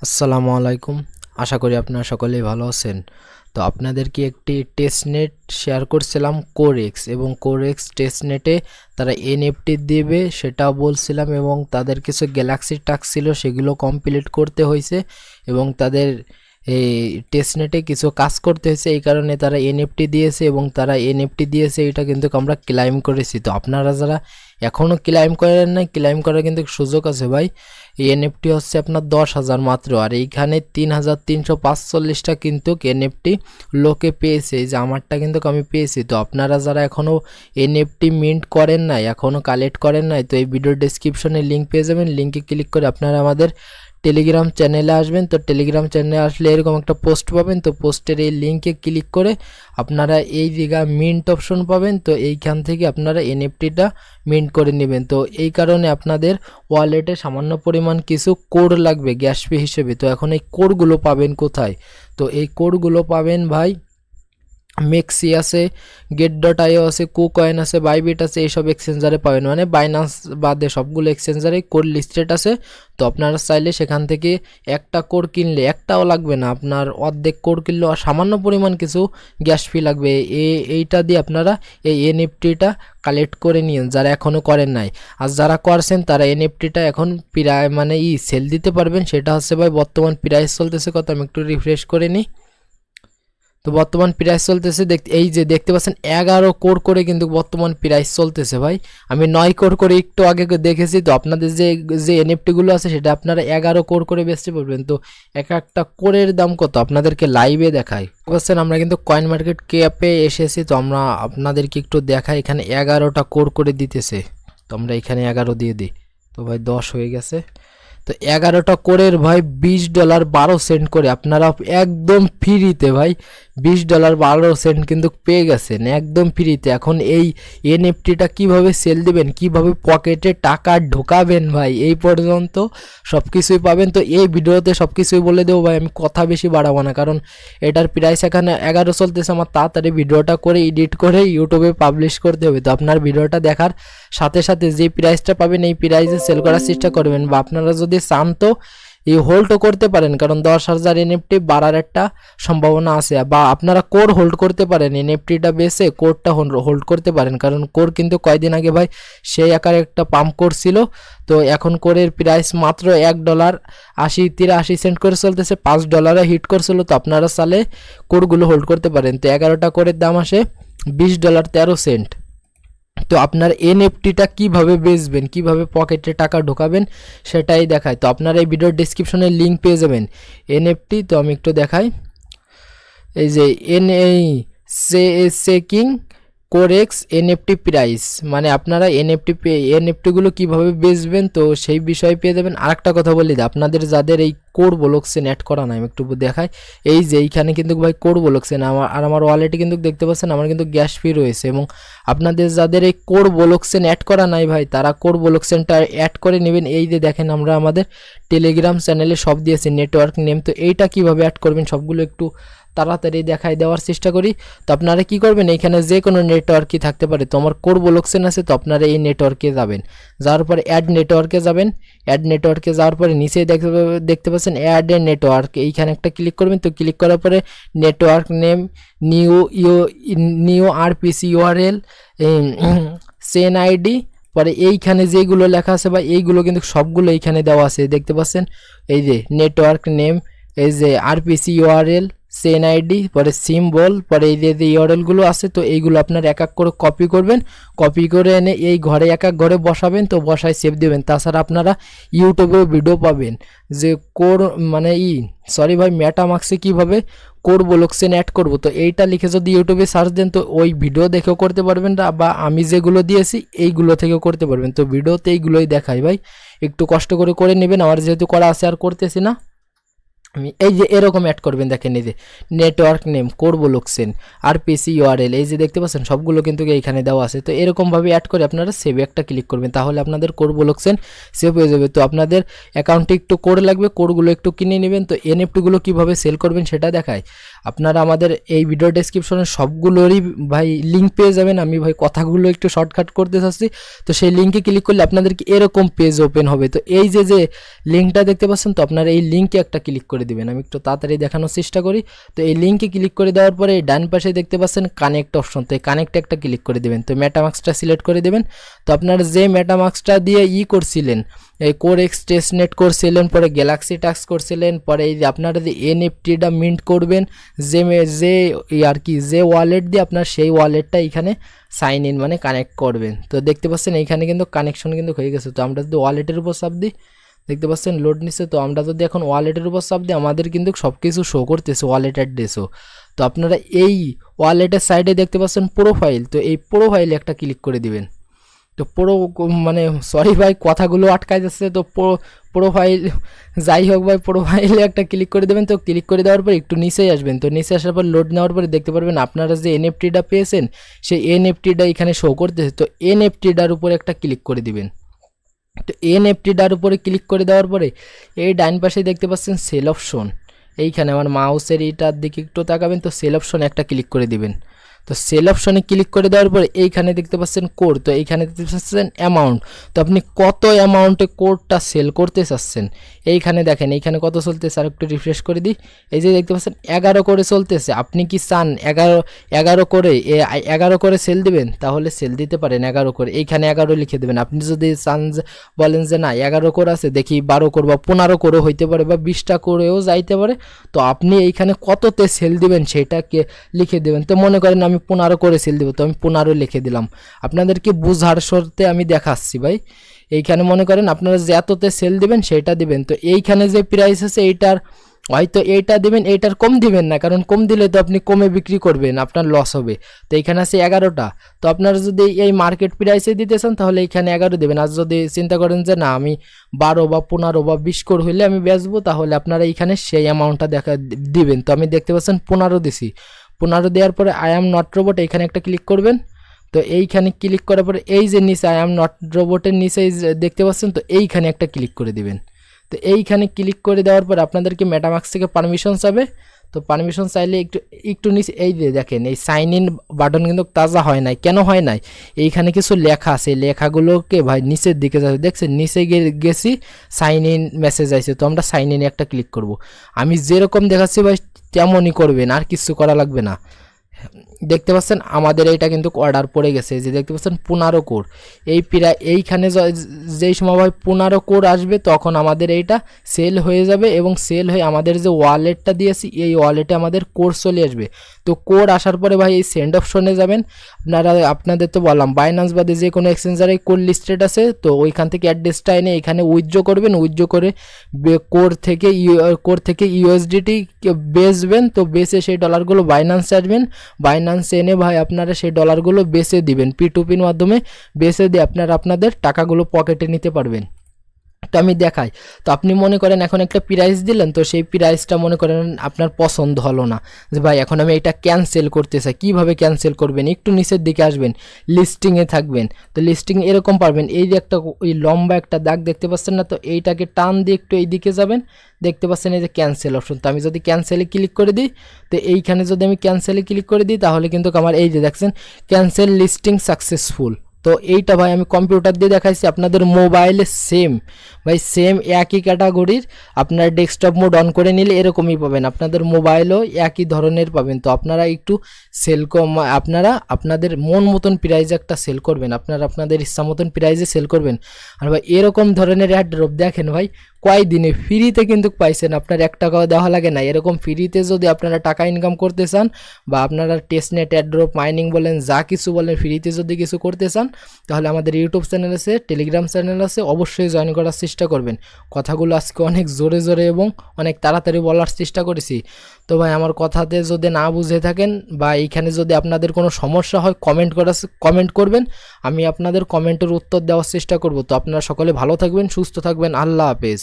আসসালামু আলাইকুম। আশা করি আপনারা সকলেই ভালো আছেন। তো আপনাদেরকে একটি টেস্টনেট শেয়ার করছিলাম কোরেক্স, এবং কোরেক্স টেস্টনেটে তারা এনএফটি দেবে সেটাও বলছিলাম, এবং তাদের কিছু গ্যালাক্সি টাস্ক ছিল সেগুলো কমপ্লিট করতে হয়েছে, এবং তাদের এই টেস্টনেটে কিছু কাজ করতে হয়েছে, এই কারণে তারা এনএফটি দিয়েছে, এবং তারা এনএফটি দিয়েছে এটা কিন্তু আমরা ক্লাইম করেছি। তো আপনারা যারা এখনও ক্লাইম করেন নাই, ক্লাইম করার কিন্তু সুযোগ আছে ভাই। এই এনএফটি হচ্ছে আপনার 10,000 মাত্র, আর এইখানে 3,345টা কিন্তু এনএফটি লোকে পেয়েছে। এই যে আমারটা কিন্তু আমি পেয়েছি। তো আপনারা যারা এখনও এনএফটি মিন্ট করেন নাই, এখনও কালেক্ট করেন নাই, তো এই ভিডিও ডেসক্রিপশনে লিঙ্ক পেয়ে যাবেন। লিঙ্কে ক্লিক করে আপনারা আমাদের টেলিগ্রাম চ্যানেলে আসবেন। তো টেলিগ্রাম চ্যানেলে আসলে এরকম একটা পোস্ট পাবেন। তো পোস্টের এই লিঙ্কে ক্লিক করে আপনারা এই জায়গা মিন্ট অপশন পাবেন। তো এইখান থেকে আপনারা এনএফটিটা মিন্ট করে নেবেন। তো এই কারণে আপনাদের ওয়ালেটে সামান্য পরিমাণ কিছু কোড লাগবে গ্যাস ফি হিসেবে। তো এখন এই কোডগুলো পাবেন কোথায়? তো এই কোডগুলো পাবেন ভাই মেক্সি আছে, গেট.io আছে, কুকয়েন আছে, বাইবিট আছে, এইসব এক্সচেঞ্জারে পাবেন। মানে বাইনান্স বাদে সবগুলো এক্সচেঞ্জারে কোড লিস্টেড আছে। তো আপনারা চাইলে সেখান থেকে একটা কোড কিনলে, একটাও লাগবে না, আপনার অর্ধেক কোড কিনলেও সামান্য পরিমাণ কিছু গ্যাস ফি লাগবে। এইটা দিয়ে আপনারা এই এনএফটিটা কালেক্ট করে নিন যারা এখনও করেন নাই। আর যারা করছেন তারা এনএফটিটা এখন প্রায় মানে সেল দিতে পারবেন। সেটা হচ্ছে ভাই বর্তমান প্রাইস চলতেছে কত, আমি একটু রিফ্রেশ করে নিই। তো বর্তমান প্রাইস চলতেছে এই যে দেখতে পাচ্ছেন 11 কোর করে কিন্তু বর্তমান প্রাইস চলতেছে ভাই। আমি 9 কোর করে একটু আগে দেখেছি। তো আপনাদের যে যে এনএফটিগুলো আছে সেটা আপনারা 11 কোর করে বেচতে পারবেন। তো এক একটা কোরের দাম কত আপনাদেরকে লাইভে দেখাই। বুঝছেন, আমরা কিন্তু কয়েন মার্কেট ক্যাপে এসেছি। তো আমরা আপনাদেরকে একটু দেখাই, এখানে 11টা কোর করে দিতেছে। তো আমরা এখানে 11 দিয়ে দিই। তো ভাই 10 হয়ে গেছে। তো 11টা কোরের ভাই $20.12 করে আপনারা একদম ফ্রিতে ভাই $20.12 কিন্তু পেয়ে গেছেন একদম ফ্রিতে। এখন এই এনএফটিটা কিভাবে সেল দিবেন, কিভাবে পকেটে টাকা ঢোকাবেন ভাই, এই পর্যন্ত সব কিছুই পাবেন। তো এই ভিডিওতে সব কিছুই বলে দেবো ভাই, আমি কথা বেশি বাড়াবো না, কারণ এটার প্রাইস এখানে 11 চলতেছে। আমার তাড়াতাড়ি ভিডিওটা করে এডিট করে ইউটিউবে পাবলিশ করতে হবে। তো আপনার ভিডিওটা দেখার সাথে সাথে যে প্রাইসটা পাবেন এই প্রাইসে সেল করার চেষ্টা করবেন, বা আপনারা যদি চান তো এই হোল্ডও করতে পারেন, কারণ 10,000 এনএফটি বাড়ার একটা সম্ভাবনা আছে। বা আপনারা কোর হোল্ড করতে পারেন, এনএফটিটা বেসে কোরটা হোল্ড করতে পারেন, কারণ কোর কিন্তু কয়েকদিন আগে ভাই সেই আকারে একটা পাম্প করছিল। তো এখন কোরের প্রাইস মাত্র $1.83 করে চলতেছে, $5 হিট করছিল। তো আপনারা চাইলে কোরগুলো হোল্ড করতে পারেন। তো 11টা কোরের দাম আসে $20.13। তো আপনার এনএফটিটা কিভাবে বেচবেন, কিভাবে পকেটে টাকা ঢোকাবেন সেটাই দেখায়। তো আপনারা এই ভিডিওর ডেসক্রিপশনে লিঙ্ক পেয়ে যাবেন এনএফটি। তো আমি একটু দেখাই, এই যে চেকিং কোরেক্স এনএফটি প্রাইস, মানে আপনারা এনএফটিগুলো কিভাবে বেচবেন তো সেই বিষয়ে পেয়ে যাবেন। আরেকটা কথা বলি, আপনাদের যাদের এই কোড ব্লকচেন অ্যাড করা নাই, আমি একটু দেখাই। এই যে এইখানে কিন্তু ভাই কোড ব্লকচেন আমার ওয়ালেটে কিন্তু দেখতে পাচ্ছেন আমার কিন্তু গ্যাস ফি রয়েছে, এবং আপনাদের যাদের এই কোড ব্লকচেন অ্যাড করা নাই ভাই তারা কোড ব্লকচেনটা অ্যাড করে নেবেন। এই যে দেখেন আমরা আমাদের টেলিগ্রাম চ্যানেলে সব দিয়েছি নেটওয়ার্ক নেম। তো এইটা কিভাবে অ্যাড করবেন সবগুলো একটু তাড়াতাড়ি দেখাই দেওয়ার চেষ্টা করি। তো আপনারা কি করবেন, এখানে যে কোনো নেটওয়ার্কই থাকতে পারে। তো আমার কোড ব্লকচেন আছে, তো আপনারা এই নেটওয়ার্কে যাবেন, যাওয়ার পরে অ্যাড নেটওয়ার্কে যাবেন। অ্যাড নেটওয়ার্কে যাওয়ার পরে নিচেই দেখতে পাচ্ছেন অ্যাড এ নেটওয়ার্ক, এইখানে একটা ক্লিক করবেন। তো ক্লিক করার পরে network name, new RPC URL, Sen ID, পরে এইখানে যেগুলো লেখা আছে বা এইগুলো কিন্তু সবগুলো এইখানে দেওয়া আছে দেখতে পাচ্ছেন। এই যে নেটওয়ার্ক নেম, এই যে আরপিসি ইউআরএল, সেন আইডি, পরে সিম্বল, পরে এই যে ইউআরএলগুলো আছে। তো এইগুলো আপনার এক এক করে কপি করবেন, কপি করে এনে এই ঘরে এক এক ঘরে বসাবেন। তো বসায় সেভ দেবেন। তাছাড়া আপনারা ইউটিউবেও ভিডিও পাবেন যে কোর মানে সরি ভাই মেটামাক্সে কীভাবে কোর ব্লকচেন অ্যাড করব। তো এইটা লিখে যদি ইউটিউবে সার্চ দেন তো ওই ভিডিও দেখেও করতে পারবেন, বা আমি যেগুলো দিয়েছি এইগুলো থেকেও করতে পারবেন। তো ভিডিওতে এইগুলোই দেখাই ভাই, একটু কষ্ট করে নেবেন। আমার যেহেতু করা আছে আর করতেছি না, আমি এই যে এরকম অ্যাড করবেন, দেখেন এই যে নেটওয়ার্ক নেম করবো লোকসেন আরপিসি ইউআরএল, এই যে দেখতে পাচ্ছেন সবগুলো কিন্তু এইখানে দেওয়া আছে। তো এরকমভাবে অ্যাড করে আপনারা সেভে একটা ক্লিক করবেন, তাহলে আপনাদের করবো লোকসেন সেভ হয়ে যাবে। তো আপনাদের অ্যাকাউন্টে একটু কোড লাগবে, কোডগুলো একটু কিনে নেবেন। তো এনএফটিগুলো কীভাবে সেল করবেন সেটা দেখায়। আপনারা আমাদের এই ভিডিও ডেসক্রিপশনে সবগুলোরই ভাই লিঙ্ক পেয়ে যাবেন। আমি ভাই কথাগুলো একটু শর্টকাট করতে চাচ্ছি। তো সেই লিঙ্কে ক্লিক করলে আপনাদেরকে এরকম পেজ ওপেন হবে। তো এই যে লিঙ্কটা দেখতে পাচ্ছেন, তো আপনারা এই লিঙ্কে একটা ক্লিক করে দিবেন। আমি একটু তাড়াতাড়ি দেখানোর চেষ্টা করি। তো এই লিঙ্কে ক্লিক করে দেওয়ার পরে এই ডান পাশে দেখতে পাচ্ছেন কানেক্ট অপশন, তো এই কানেক্টে একটা ক্লিক করে দেবেন। তো মেটামাস্কটা সিলেক্ট করে দেবেন। তো আপনারা যে মেটামাস্কটা দিয়ে করছিলেন, এই কোরেক্স টেস্টনেট করছিলেন, পরে গ্যালাক্সি টাস্ক করছিলেন, পরে এই যে আপনারা যে এনএফটিটা মিন্ট করবেন, যে আর কি যে ওয়ালেট দিয়ে আপনার সেই ওয়ালেটটা এখানে সাইন ইন মানে কানেক্ট করবেন। তো দেখতে পাচ্ছেন এইখানে কিন্তু কানেকশন কিন্তু হয়ে গেছে। তো আমরা যদি ওয়ালেটের উপর চাপ দিই, দেখতে পাচ্ছেন লোড নিচ্ছে। তো আমরা যদি এখন ওয়ালেটের উপর চাপ দিই, আমাদের কিন্তু সব কিছু শো করতেছে ওয়ালেট অ্যাড্রেসও। তো আপনারা এই ওয়ালেটের সাইডে দেখতে পাচ্ছেন প্রোফাইল, তো এই প্রোফাইলে একটা ক্লিক করে দিবেন। তো মানে সরি ভাই কথাগুলো আটকায় যাচ্ছে। তো প্রোফাইল যাই হোক ভাই, প্রোফাইলে একটা ক্লিক করে দেবেন। তো ক্লিক করে দেওয়ার পর একটু নিচেই আসবেন। তো নিচে আসার পর লোড নেওয়ার পরে দেখতে পারবেন আপনারা যে এনএফটিটা পেয়েছেন সেই এনএফটিটা এখানে শো করতেছে। তো এনএফটিটার উপরে একটা ক্লিক করে দিবেন। তো এনএফটিটার উপরে ক্লিক করে দেওয়ার পরে এই ডাইন পাশে দেখতে পাচ্ছেন সেল অপশন, এইখানে আমার মাউসের এইটার দিকে একটু তাকাবেন। তো সেল অপশনে একটা ক্লিক করে দিবেন। তো সেল অপশনে ক্লিক করে দেওয়ার পরে এইখানে দেখতে পাচ্ছেন কোড, তো এইখানে দেখতে পাচ্ছেন অ্যামাউন্ট। তো আপনি কত অ্যামাউন্টে কোডটা সেল করতে চাচ্ছেন এইখানে দেখেন, এইখানে কত চলতেছে আর একটু রিফ্রেশ করে দিই। এই যে দেখতে পাচ্ছেন 11 করে চলতেছে। আপনি কি চান 11 করে 11 করে সেল দিবেন, তাহলে সেল দিতে পারেন 11 করে, এইখানে 11 লিখে দেবেন। আপনি যদি চান বলেন যে না 11 করে আছে, দেখি 12 করে বা 15 করে হইতে পারে বা 20টা করেও যাইতে পারে, তো আপনি এইখানে কততে সেল দিবেন সেটাকে লিখে দেবেন। তো মনে করেন আমি 15 করে সেল দেবো, তো আমি 15 লিখে দিলাম। আপনাদেরকে বুঝার শর্তে আমি দেখাচ্ছি ভাই। এইখানে মনে করেন আপনারা যে এততে সেল দিবেন সেটা দিবেন। তো এইখানে যে প্রাইস আছে এইটার হয়তো এইটা দিবেন, এইটার কম দিবেন না, কারণ কম দিলে তো আপনি কমে বিক্রি করবেন, আপনার লস হবে। তো এইখানে আছে 11টা। তো আপনারা যদি এই মার্কেট প্রাইসে দিতে চান তাহলে এইখানে 11 দেবেন। আর যদি চিন্তা করেন যে না আমি 12 বা 15 বা 20 করে হইলে আমি বেচবো, তাহলে আপনারা এইখানে সেই অ্যামাউন্টটা দিবেন। তো আমি দেখতে পাচ্ছেন 15 দিছি। 15 দেওয়ার পরে আই অ্যাম নট রোবট এইখানে একটা ক্লিক করবেন। তো এইখানে ক্লিক করার পরে এই যে নিচে আই অ্যাম নট রোবটের নিচে দেখতে পাচ্ছেন, তো এইখানে একটা ক্লিক করে দিবেন। তো এইখানে ক্লিক করে দেওয়ার পর আপনাদেরকে মেটামাস্ক থেকে পারমিশন চাবে। তো পারমিশন চাইলে একটু নিচে এই যে দেখেন এই সাইন ইন বাটন কিন্তু তাজা হয় নাই। কেন হয় নাই? এইখানে কিছু লেখা আছে, লেখাগুলোকে ভাই নিচের দিকে যাবে, দেখছেন নিচে গেছি সাইন ইন মেসেজ আছে। তো আমরা সাইন ইনে একটা ক্লিক করব। আমি যেরকম দেখাচ্ছি ভাই তেমনই করবেন, আর কিছু করা লাগবে না। দেখতে পাচ্ছেন আমাদের এইটা কিন্তু অর্ডার পড়ে গেছে, যে দেখতে পাচ্ছেন 15 কোর। এইখানে যেই সময় ভাই 15 কোর আসবে তখন আমাদের এইটা সেল হয়ে যাবে, এবং সেল হয়ে আমাদের যে ওয়ালেটটা দিয়েছি এই ওয়ালেটে আমাদের কোড চলে আসবে। তো কোড আসার পরে ভাই এই সেন্ড অপশনে যাবেন। আপনাদের তো বললাম বাইন্যান্স বাদে যে কোনো এক্সচেঞ্জারে কোড লিস্টেড আছে, তো ওইখান থেকে অ্যাড্রেসটা এনে এখানে উইথড্র করবেন। উইথড্র করে কোড থেকে ইউএসডিটি বেচবেন। তো বেচে সেই ডলারগুলো বাইন্যান্সে আসবেন। বাইন্যান্সে এনে ভাই আপনারা সেই ডলারগুলো বেচে দিবেন, P2P মাধ্যমে বেচে দিয়ে আপনারা আপনাদের টাকাগুলো পকেটে নিতে পারবেন। তো আমি দেখাই। তো আপনি মনে করেন এখন একটা প্রাইস দিলেন, তো সেই প্রাইসটা মনে করেন আপনার পছন্দ হলো না, যে ভাই এখন আমি এটা ক্যান্সেল করতে চাই। কীভাবে ক্যান্সেল করবেন? একটু নিচের দিকে আসবেন, লিস্টিংয়ে থাকবেন। তো লিস্টিং এরকম পারবেন, এই যে একটা ওই লম্বা একটা দাগ দেখতে পাচ্ছেন না, তো এইটাকে টান দিয়ে একটু এই দিকে যাবেন, দেখতে পাচ্ছেন এই যে ক্যান্সেল অপশন। তো আমি যদি ক্যান্সেলে ক্লিক করে দিই, তো এইখানে যদি আমি ক্যান্সেলে ক্লিক করে দিই তাহলে কিন্তু আমার এই যে দেখছেন ক্যান্সেল লিস্টিং সাকসেসফুল। তো এইটা ভাই আমি কম্পিউটার দিয়ে দেখাইছি, আপনাদের মোবাইলে সেম ভাই সেম একই ক্যাটাগরির আপনারা ডেস্কটপ মোড অন করে নিলে এরকমই পাবেন, আপনাদের মোবাইলও একই ধরনের পাবেন। তো আপনারা একটু আপনারা আপনাদের মন মতন প্রাইজে একটা সেল করবেন, আপনারা আপনাদের ইচ্ছা মতন প্রাইজে সেল করবেন। আর ভাই এরকম ধরনের অ্যাড্রপ দেখেন ভাই কয়দিনে ফ্রিতে কিন্তু পাইছেন, আপনার 1 টাকাও দেওয়া লাগে না। এরকম ফ্রিতে যদি আপনারা টাকা ইনকাম করতে চান, বা আপনারা টেস্টনেট অ্যাড্রপ মাইনিং বলেন যা কিছু বলেন ফ্রিতে যদি কিছু করতে চান, তাহলে আমাদের ইউটিউব চ্যানেল আছে, টেলিগ্রাম চ্যানেল আছে, অবশ্যই জয়েন করার চেষ্টা করবেন। কথাগুলো আজকে অনেক জোরে জোরে এবং অনেক তাড়াতাড়ি বলার চেষ্টা করেছি। তো ভাই আমার কথাতে যদি না বুঝে থাকেন বা এইখানে যদি আপনাদের কোনো সমস্যা হয় কমেন্ট করবেন, আমি আপনাদের কমেন্টের উত্তর দেওয়ার চেষ্টা করব। তো আপনারা সকলে ভালো থাকবেন, সুস্থ থাকবেন, আল্লাহ হাফেজ।